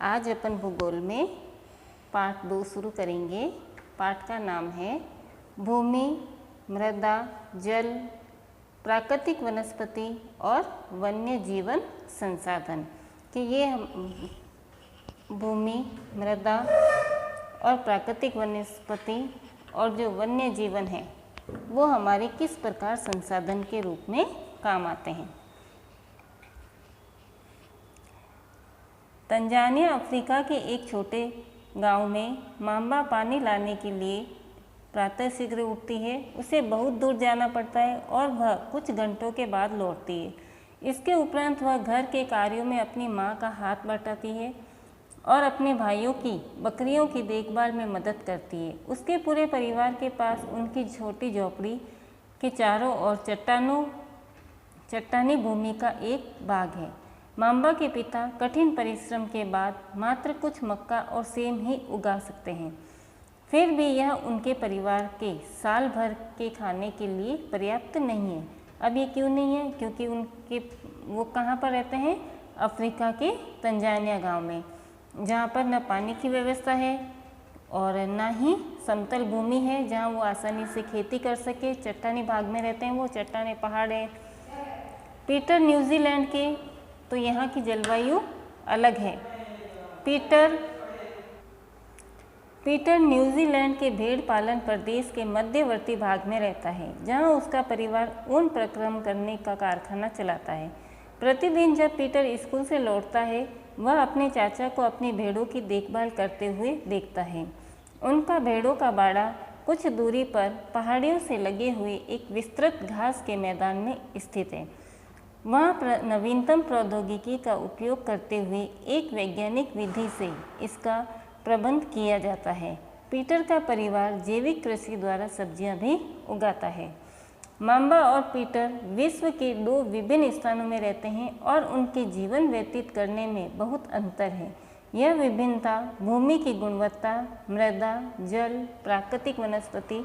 आज अपन भूगोल में पाठ 2 शुरू करेंगे। पाठ का नाम है भूमि, मृदा, जल, प्राकृतिक वनस्पति और वन्य जीवन संसाधन। कि ये भूमि, मृदा और प्राकृतिक वनस्पति और जो वन्य जीवन है वो हमारे किस प्रकार संसाधन के रूप में काम आते हैं। तंजानिया अफ्रीका के एक छोटे गांव में मांबा पानी लाने के लिए प्रातः शीघ्र उठती है। उसे बहुत दूर जाना पड़ता है और वह कुछ घंटों के बाद लौटती है। इसके उपरांत वह घर के कार्यों में अपनी मां का हाथ बटाती है और अपने भाइयों की बकरियों की देखभाल में मदद करती है। उसके पूरे परिवार के पास उनकी छोटी झोपड़ी के चारों ओर चट्टानी भूमि का एक बाग है। मांबा के पिता कठिन परिश्रम के बाद मात्र कुछ मक्का और सेम ही उगा सकते हैं। फिर भी यह उनके परिवार के साल भर के खाने के लिए पर्याप्त नहीं है। अब ये क्यों नहीं है? क्योंकि वो कहाँ पर रहते हैं? अफ्रीका के तंजानिया गांव में, जहाँ पर न पानी की व्यवस्था है और न ही समतल भूमि है जहाँ वो आसानी से खेती कर सके। चट्टानी भाग में रहते हैं, वो चट्टाने पहाड़ है। पीटर न्यूजीलैंड के, तो यहाँ की जलवायु अलग है। पीटर न्यूजीलैंड के भेड़ पालन प्रदेश के मध्यवर्ती भाग में रहता है, जहाँ उसका परिवार ऊन प्रक्रम करने का कारखाना चलाता है। प्रतिदिन जब पीटर स्कूल से लौटता है, वह अपने चाचा को अपनी भेड़ों की देखभाल करते हुए देखता है। उनका भेड़ों का बाड़ा कुछ दूरी पर पहाड़ियों से लगे हुए एक विस्तृत घास के मैदान में स्थित है। वहाँ नवीनतम प्रौद्योगिकी का उपयोग करते हुए एक वैज्ञानिक विधि से इसका प्रबंध किया जाता है। पीटर का परिवार जैविक कृषि द्वारा सब्जियां भी उगाता है। मांबा और पीटर विश्व के 2 विभिन्न स्थानों में रहते हैं और उनके जीवन व्यतीत करने में बहुत अंतर है। यह विभिन्नता भूमि की गुणवत्ता, मृदा, जल, प्राकृतिक वनस्पति,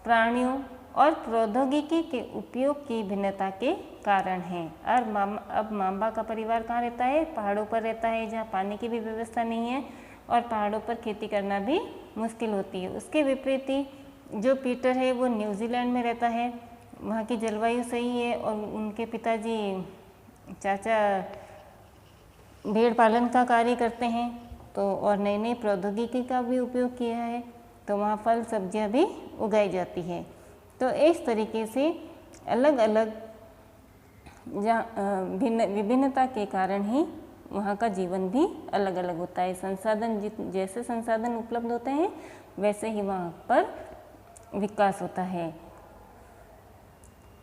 प्राणियों और प्रौद्योगिकी के उपयोग की भिन्नता के कारण है। और अब मांबा का परिवार कहाँ रहता है? पहाड़ों पर रहता है, जहाँ पानी की भी व्यवस्था नहीं है और पहाड़ों पर खेती करना भी मुश्किल होती है। उसके विपरीत जो पीटर है वो न्यूजीलैंड में रहता है, वहाँ की जलवायु सही है और उनके पिताजी चाचा भेड़ पालन का कार्य करते हैं तो और नई नई प्रौद्योगिकी का भी उपयोग किया है, तो वहाँ फल सब्जियाँ भी उगाई जाती है। तो इस तरीके से अलग अलग विभिन्नता के कारण ही वहाँ का जीवन भी अलग अलग होता है। जैसे संसाधन उपलब्ध होते हैं वैसे ही वहाँ पर विकास होता है।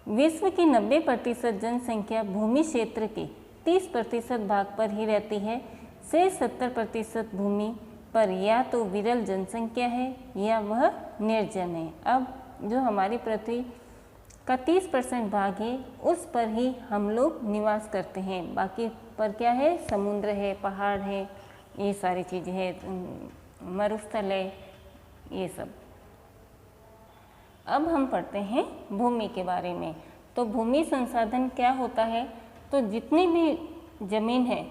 विश्व की 90% जनसंख्या भूमि क्षेत्र के 30% भाग पर ही रहती है। से 70% भूमि पर या तो विरल जनसंख्या है या वह निर्जन है। अब जो हमारी पृथ्वी का 30% भाग है उस पर ही हम लोग निवास करते हैं। बाकी पर क्या है? समुद्र है, पहाड़ है, ये सारी चीज़ें हैं, मरुस्थल है, ये सब। अब हम पढ़ते हैं भूमि के बारे में। तो भूमि संसाधन क्या होता है? तो जितनी भी जमीन है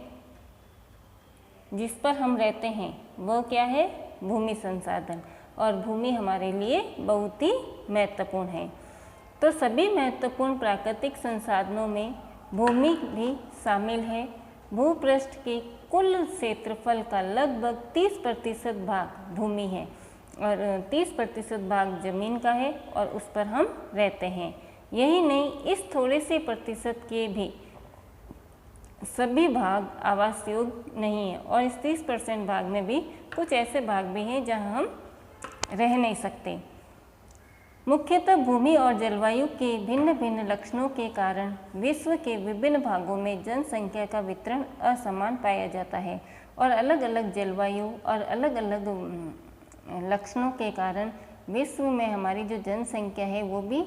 जिस पर हम रहते हैं वो क्या है? भूमि संसाधन। और भूमि हमारे लिए बहुत ही महत्वपूर्ण है। तो सभी महत्वपूर्ण प्राकृतिक संसाधनों में भूमि भी शामिल है। भूपृष्ठ के कुल क्षेत्रफल का लगभग 30% भाग भूमि है और 30% भाग जमीन का है और उस पर हम रहते हैं। यही नहीं, इस थोड़े से प्रतिशत के भी सभी भाग आवास योग्य नहीं है और इस 30% भाग में भी कुछ ऐसे भाग भी हैं जहां हम रह नहीं सकते। मुख्यतः भूमि और जलवायु के भिन्न भिन्न लक्षणों के कारण विश्व के विभिन्न भागों में जनसंख्या का वितरण असमान पाया जाता है और अलग अलग जलवायु और अलग अलग लक्षणों के कारण विश्व में हमारी जो जनसंख्या है वो भी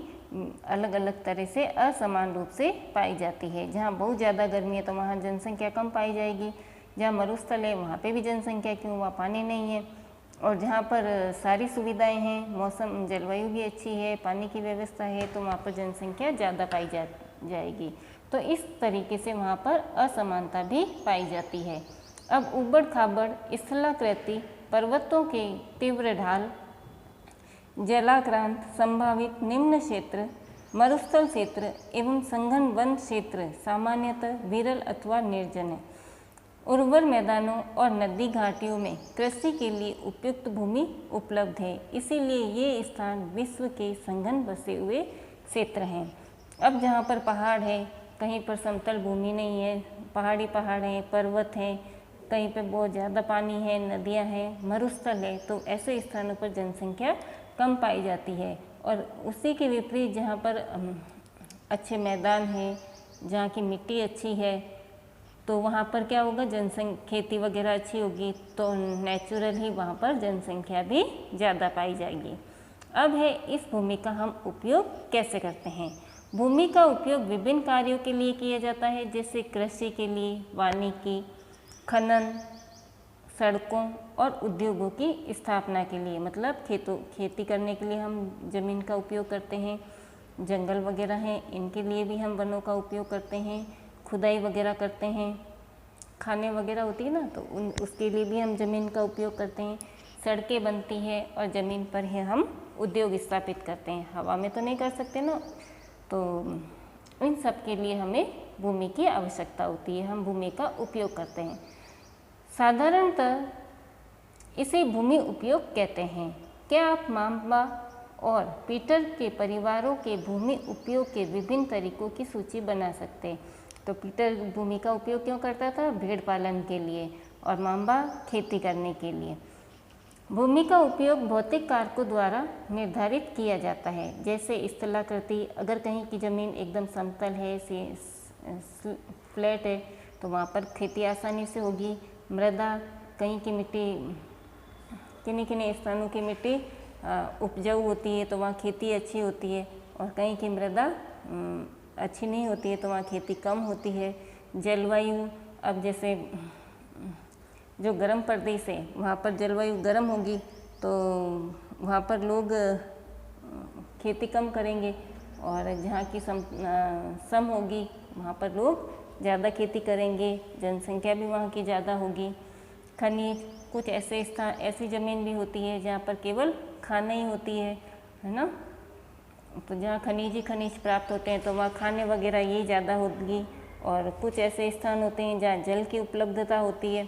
अलग अलग तरह से असमान रूप से पाई जाती है। जहाँ बहुत ज़्यादा गर्मी है तो वहाँ जनसंख्या कम पाई जाएगी, जहाँ मरुस्थल है वहाँ पे भी जनसंख्या क्यों? वहाँ पानी नहीं है। और जहाँ पर सारी सुविधाएं हैं, मौसम जलवायु भी अच्छी है, पानी की व्यवस्था है, तो वहाँ पर जनसंख्या ज़्यादा पाई जाएगी। तो इस तरीके से वहाँ पर असमानता भी पाई जाती है। अब ऊबड़ खाबड़ स्थलाकृति पर्वतों के तीव्र ढाल, जलाक्रांत संभावित निम्न क्षेत्र, मरुस्थल क्षेत्र एवं संघन वन क्षेत्र सामान्यतः विरल अथवा निर्जन है। उर्वर मैदानों और नदी घाटियों में कृषि के लिए उपयुक्त भूमि उपलब्ध है, इसीलिए ये स्थान विश्व के संघन बसे हुए क्षेत्र हैं। अब जहाँ पर पहाड़ है, कहीं पर समतल भूमि नहीं है, पहाड़ी पहाड़ हैं, पर्वत हैं, कहीं पे बहुत ज़्यादा पानी है, नदियाँ हैं, मरुस्थल है, तो ऐसे स्थानों पर जनसंख्या कम पाई जाती है। और उसी के विपरीत जहाँ पर अच्छे मैदान हैं, जहाँ की मिट्टी अच्छी है, तो वहाँ पर क्या होगा, खेती वगैरह अच्छी होगी, तो नेचुरल ही वहाँ पर जनसंख्या भी ज़्यादा पाई जाएगी। अब है इस भूमि का हम उपयोग कैसे करते हैं। भूमि का उपयोग विभिन्न कार्यों के लिए किया जाता है, जैसे कृषि के लिए, वानिकी, खनन, सड़कों और उद्योगों की स्थापना के लिए, मतलब खेती करने के लिए हम ज़मीन का उपयोग करते हैं, जंगल वगैरह हैं इनके लिए भी हम वनों का उपयोग करते हैं, खुदाई वगैरह करते हैं, खाने वगैरह होती है ना, तो उसके लिए भी हम ज़मीन का उपयोग करते हैं, सड़कें बनती है और ज़मीन पर ही हम उद्योग स्थापित करते हैं, हवा में तो नहीं कर सकते ना, तो इन सब के लिए हमें भूमि की आवश्यकता होती है, हम भूमि का उपयोग करते हैं। साधारणतः इसे भूमि उपयोग कहते हैं। क्या आप माम्बा और पीटर के परिवारों के भूमि उपयोग के विभिन्न तरीकों की सूची बना सकते हैं। तो पीटर भूमि का उपयोग क्यों करता था, भेड़ पालन के लिए, और माम्बा खेती करने के लिए। भूमि का उपयोग भौतिक कारकों द्वारा निर्धारित किया जाता है, जैसे स्थलाकृति, अगर कहीं की ज़मीन एकदम समतल है, फ्लैट है, तो वहाँ पर खेती आसानी से होगी। मृदा, कहीं की मिट्टी, किन्हीं स्थानों की मिट्टी उपजाऊ होती है, तो वहाँ खेती अच्छी होती है, और कहीं की मृदा अच्छी नहीं होती है, तो वहाँ खेती कम होती है। जलवायु, अब जैसे जो गर्म प्रदेश है वहाँ पर जलवायु गर्म होगी, तो वहाँ पर लोग खेती कम करेंगे, और जहाँ की सम होगी वहाँ पर लोग ज़्यादा खेती करेंगे, जनसंख्या भी वहाँ की ज़्यादा होगी। खनिज, कुछ ऐसे स्थान, ऐसी ज़मीन भी होती है जहाँ पर केवल खाने ही होती है ना, तो जहाँ खनिज प्राप्त होते हैं तो वहाँ खाने वगैरह ये ज़्यादा होगी। और कुछ ऐसे स्थान होते हैं जहाँ जल की उपलब्धता होती है,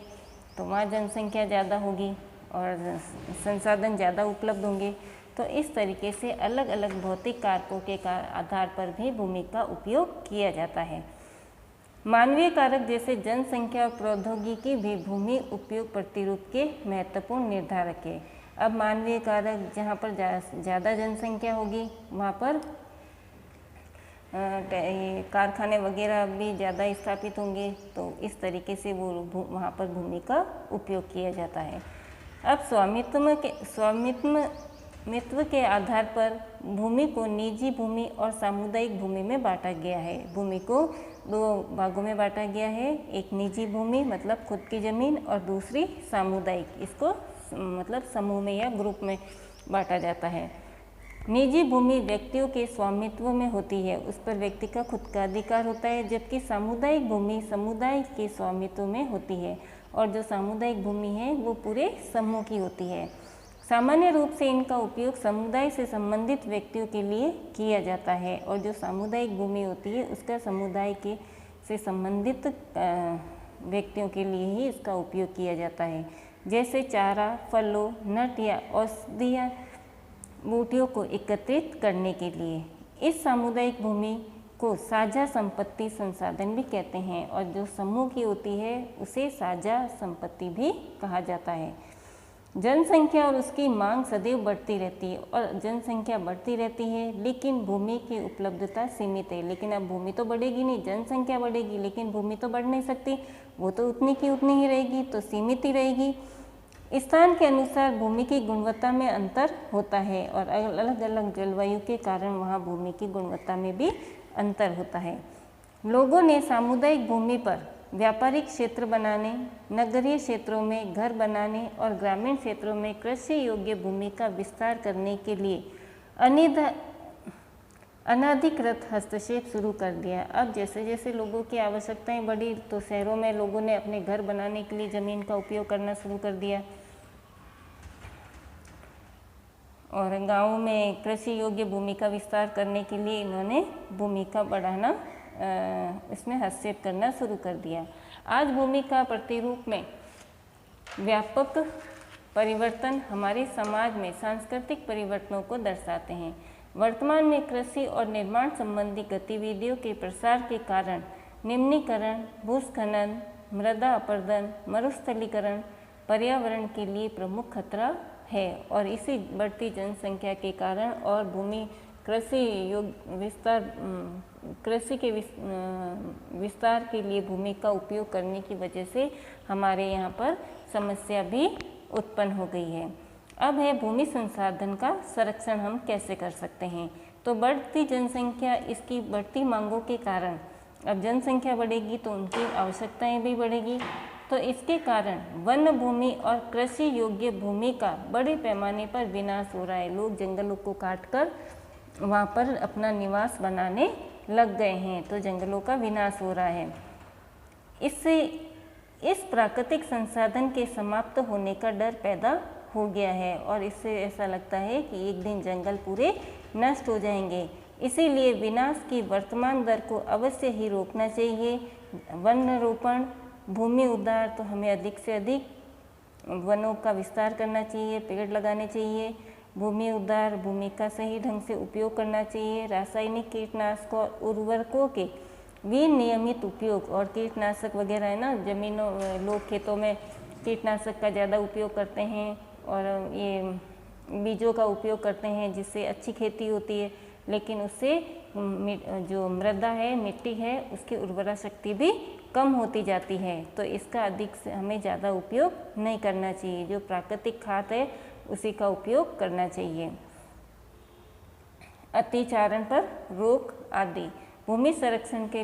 तो वहाँ जनसंख्या ज़्यादा होगी और संसाधन ज़्यादा उपलब्ध होंगे। तो इस तरीके से अलग अलग भौतिक कारकों के आधार पर भी भूमि का उपयोग किया जाता है। मानवीय कारक जैसे जनसंख्या और प्रौद्योगिकी भी भूमि उपयोग प्रतिरूप के महत्वपूर्ण निर्धारक है। अब मानवीय कारक, जहाँ पर ज़्यादा जनसंख्या होगी वहाँ पर कारखाने वगैरह भी ज़्यादा स्थापित होंगे, तो इस तरीके से वो वहाँ पर भूमि का उपयोग किया जाता है। अब स्वामित्व के आधार पर भूमि को निजी भूमि और सामुदायिक भूमि में बांटा गया है। भूमि को दो भागों में बांटा गया है, एक निजी भूमि मतलब खुद की ज़मीन, और दूसरी सामुदायिक, इसको मतलब समूह में या ग्रुप में बांटा जाता है। निजी भूमि व्यक्तियों के स्वामित्व में होती है, उस पर व्यक्ति का खुद का अधिकार होता है, जबकि सामुदायिक भूमि समुदाय के स्वामित्व में होती है, और जो सामुदायिक भूमि है वो पूरे समूह की होती है। सामान्य रूप से इनका उपयोग समुदाय से संबंधित व्यक्तियों के लिए किया जाता है, और जो सामुदायिक भूमि होती है उसका समुदाय के से संबंधित व्यक्तियों के लिए ही इसका उपयोग किया जाता है, जैसे चारा, फलों, नट या औषधीय बूटियों को एकत्रित करने के लिए। इस सामुदायिक भूमि को साझा संपत्ति संसाधन भी कहते हैं, और जो समूह की होती है उसे साझा संपत्ति भी कहा जाता है। जनसंख्या और उसकी मांग सदैव बढ़ती रहती है, और जनसंख्या बढ़ती रहती है लेकिन भूमि की उपलब्धता सीमित है। लेकिन अब भूमि तो बढ़ेगी नहीं, जनसंख्या बढ़ेगी लेकिन भूमि तो बढ़ नहीं सकती, वो तो उतनी की उतनी ही रहेगी, तो सीमित ही रहेगी। स्थान के अनुसार भूमि की गुणवत्ता में अंतर होता है, और अलग अलग जलवायु के कारण वहाँ भूमि की गुणवत्ता में भी अंतर होता है। लोगों ने सामुदायिक भूमि पर व्यापारिक क्षेत्र बनाने, नगरीय क्षेत्रों में घर बनाने और ग्रामीण क्षेत्रों में कृषि योग्य भूमि का विस्तार करने के लिए अनाधिकृत हस्तक्षेप शुरू कर दिया। अब जैसे जैसे लोगों की आवश्यकताएं बढ़ी तो शहरों में लोगों ने अपने घर बनाने के लिए ज़मीन का उपयोग करना शुरू कर दिया और गाँवों में कृषि योग्य भूमि का विस्तार करने के लिए इन्होंने भूमि का बढ़ाना इसमें हस्तक्षेप करना शुरू कर दिया। आज भूमि का प्रतिरूप में व्यापक परिवर्तन हमारे समाज में सांस्कृतिक परिवर्तनों को दर्शाते हैं। वर्तमान में कृषि और निर्माण संबंधी गतिविधियों के प्रसार के कारण निम्नीकरण, भूस्खलन, मृदा अपरदन, मरुस्थलीकरण पर्यावरण के लिए प्रमुख खतरा है और इसी बढ़ती जनसंख्या के कारण और भूमि कृषि के विस्तार के लिए भूमि का उपयोग करने की वजह से हमारे यहाँ पर समस्या भी उत्पन्न हो गई है। अब है भूमि संसाधन का संरक्षण हम कैसे कर सकते हैं। तो बढ़ती जनसंख्या, इसकी बढ़ती मांगों के कारण अब जनसंख्या बढ़ेगी तो उनकी आवश्यकताएं भी बढ़ेगी, तो इसके कारण वन भूमि और कृषि योग्य भूमि का बड़े पैमाने पर विनाश हो रहा है। लोग जंगलों को काटकर वहाँ पर अपना निवास बनाने लग गए हैं, तो जंगलों का विनाश हो रहा है। इससे इस प्राकृतिक संसाधन के समाप्त होने का डर पैदा हो गया है और इससे ऐसा लगता है कि एक दिन जंगल पूरे नष्ट हो जाएंगे। इसीलिए विनाश की वर्तमान दर को अवश्य ही रोकना चाहिए। वन रोपण, भूमि उद्धार, तो हमें अधिक से अधिक वनों का विस्तार करना चाहिए, पेड़ लगाने चाहिए। भूमि उद्धार, भूमि का सही ढंग से उपयोग करना चाहिए। रासायनिक कीटनाशकों और उर्वरकों के विनियमित उपयोग और कीटनाशक वगैरह है ना, जमीनों लोग खेतों में कीटनाशक का ज़्यादा उपयोग करते हैं और ये बीजों का उपयोग करते हैं जिससे अच्छी खेती होती है, लेकिन उससे जो मृदा है, मिट्टी है, उसकी उर्वरा शक्ति भी कम होती जाती है। तो इसका अधिक से हमें ज़्यादा उपयोग नहीं करना चाहिए। जो प्राकृतिक खाद है उसी का उपयोग करना चाहिए। अतिचारण पर रोक आदि। भूमि संरक्षण के